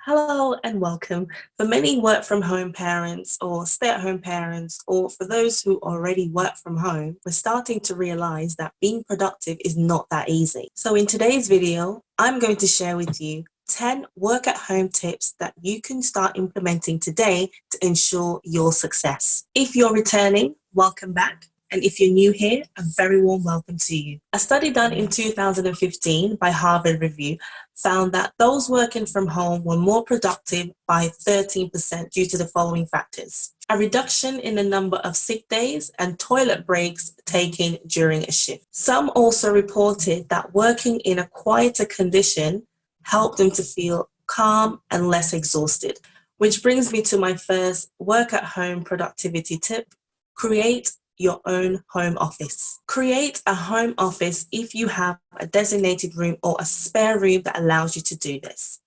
Hello and welcome. For many work from home parents or stay at home parents, or for those who already work from home, we're starting to realize that being productive is not that easy. So, in today's video, I'm going to share with you 10 work at home tips that you can start implementing today to ensure your success. If you're returning, welcome back. And if you're new here, a very warm welcome to you. A study done in 2015 by Harvard Review found that those working from home were more productive by 13% due to the following factors: a reduction in the number of sick days and toilet breaks taken during a shift. Some also reported that working in a quieter condition helped them to feel calm and less exhausted. Which brings me to my first work at home productivity tip: create your own home office. Create a home office if you have a designated room or a spare room that allows you to do this.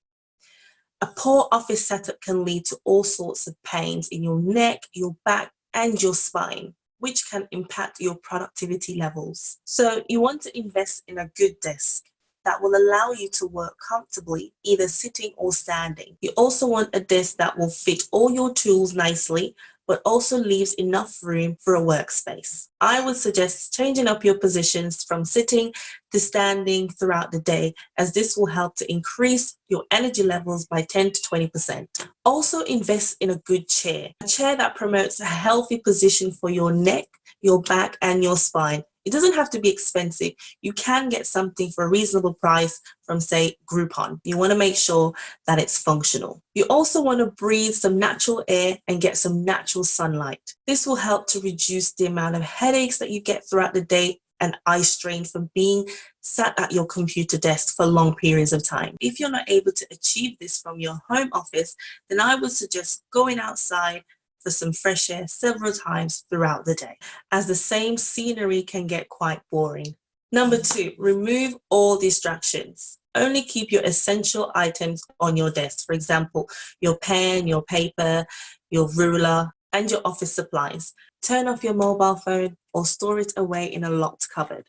A poor office setup can lead to all sorts of pains in your neck, your back, and your spine, which can impact your productivity levels. So you want to invest in a good desk that will allow you to work comfortably, either sitting or standing. You also want a desk that will fit all your tools nicely, but also leaves enough room for a workspace. I would suggest changing up your positions from sitting to standing throughout the day, as this will help to increase your energy levels by 10 to 20%. Also, invest in a good chair, a chair that promotes a healthy position for your neck, your back, and your spine. It doesn't have to be expensive. You can get something for a reasonable price from, say, Groupon. You want to make sure that it's functional. You also want to breathe some natural air and get some natural sunlight. This will help to reduce the amount of headaches that you get throughout the day and eye strain from being sat at your computer desk for long periods of time. If you're not able to achieve this from your home office, then I would suggest going outside for some fresh air several times throughout the day, as the same scenery can get quite boring. Number 2, remove all distractions. Only keep your essential items on your desk. For example, your pen, your paper, your ruler, and your office supplies. Turn off your mobile phone or store it away in a locked cupboard.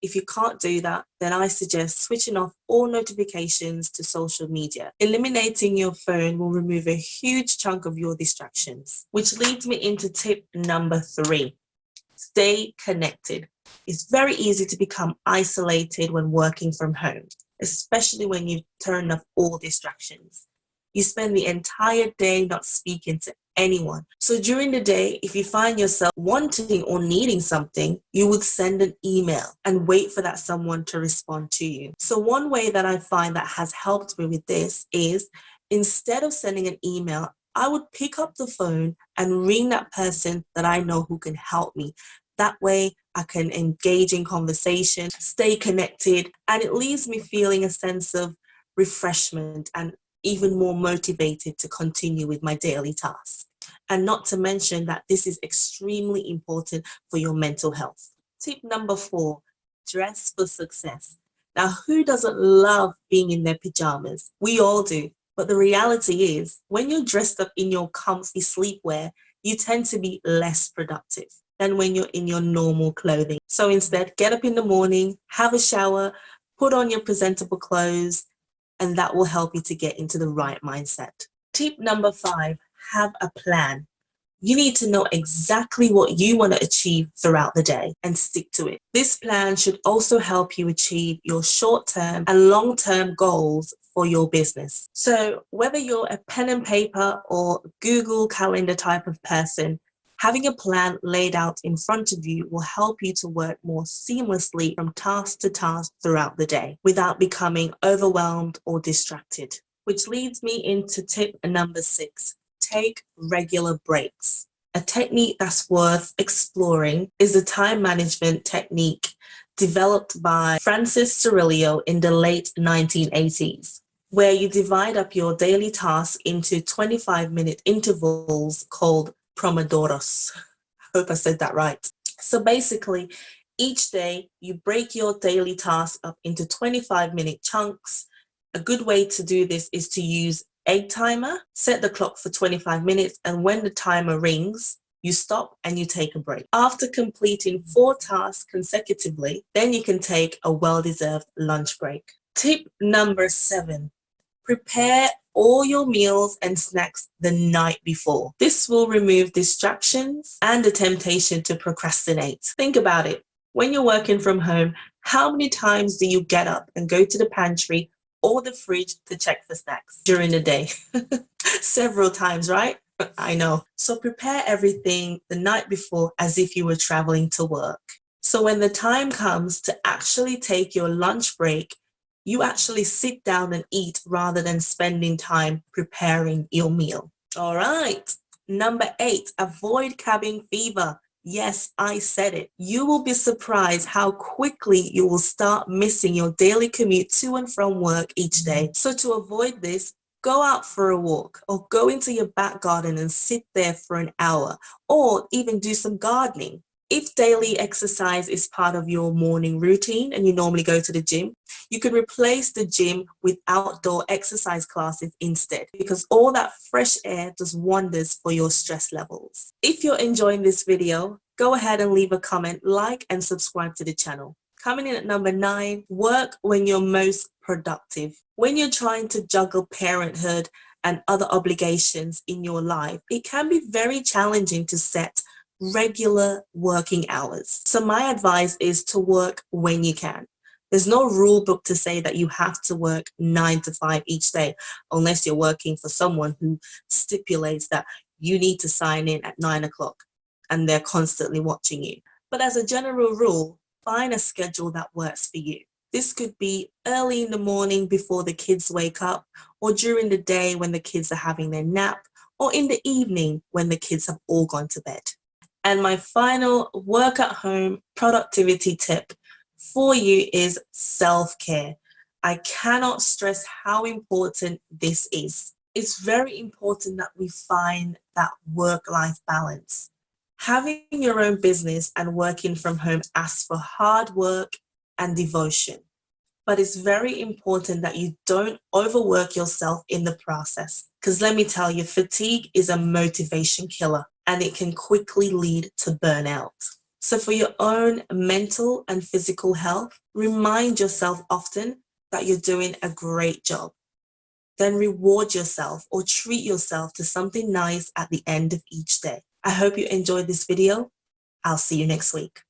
If you can't do that, then I suggest switching off all notifications to social media. Eliminating your phone will remove a huge chunk of your distractions, which leads me into tip number 3. Stay connected. It's very easy to become isolated when working from home, especially when you turn off all distractions. You spend the entire day not speaking to anyone. So during the day, if you find yourself wanting or needing something, you would send an email and wait for that someone to respond to you. So one way that I find that has helped me with this is, instead of sending an email, I would pick up the phone and ring that person that I know who can help me. That way I can engage in conversation, stay connected, and it leaves me feeling a sense of refreshment and even more motivated to continue with my daily tasks. And not to mention that this is extremely important for your mental health. Tip number 4, dress for success. Now, who doesn't love being in their pajamas? We all do. But the reality is, when you're dressed up in your comfy sleepwear, you tend to be less productive than when you're in your normal clothing. So instead, get up in the morning, have a shower, put on your presentable clothes, and that will help you to get into the right mindset. Tip number 5, have a plan. You need to know exactly what you want to achieve throughout the day and stick to it. This plan should also help you achieve your short-term and long-term goals for your business. So whether you're a pen and paper or Google Calendar type of person, having a plan laid out in front of you will help you to work more seamlessly from task to task throughout the day without becoming overwhelmed or distracted. Which leads me into tip number 6. Take regular breaks. A technique that's worth exploring is the time management technique developed by Francis Cirillo in the late 1980s, where you divide up your daily tasks into 25-minute intervals called Pomodoros. I hope I said that right. So basically, each day you break your daily tasks up into 25-minute chunks. A good way to do this is to use a timer. Set the clock for 25 minutes, and when the timer rings, you stop and you take a break. After completing 4 tasks consecutively, then you can take a well-deserved lunch break. Tip number 7. Prepare all your meals and snacks the night before. This will remove distractions and the temptation to procrastinate. Think about it. When you're working from home, how many times do you get up and go to the pantry or the fridge to check for snacks during the day? Several times, right? I know. So prepare everything the night before as if you were traveling to work. So when the time comes to actually take your lunch break, you actually sit down and eat rather than spending time preparing your meal. All right. Number 8, avoid cabin fever. Yes, I said it. You will be surprised how quickly you will start missing your daily commute to and from work each day. So to avoid this, go out for a walk or go into your back garden and sit there for an hour or even do some gardening. If daily exercise is part of your morning routine and you normally go to the gym, you could replace the gym with outdoor exercise classes instead, because all that fresh air does wonders for your stress levels. If you're enjoying this video, go ahead and leave a comment, like, and subscribe to the channel. Coming in at number 9, work when you're most productive. When you're trying to juggle parenthood and other obligations in your life, it can be very challenging to set regular working hours. So my advice is to work when you can. There's no rule book to say that you have to work 9 to 5 each day, unless you're working for someone who stipulates that you need to sign in at 9 o'clock and they're constantly watching you. But as a general rule, find a schedule that works for you. This could be early in the morning before the kids wake up, or during the day when the kids are having their nap, or in the evening when the kids have all gone to bed. And my final work at home productivity tip for you is self-care. I cannot stress how important this is. It's very important that we find that work-life balance. Having your own business and working from home asks for hard work and devotion. But it's very important that you don't overwork yourself in the process. Because let me tell you, fatigue is a motivation killer and it can quickly lead to burnout. So for your own mental and physical health, remind yourself often that you're doing a great job. Then reward yourself or treat yourself to something nice at the end of each day. I hope you enjoyed this video. I'll see you next week.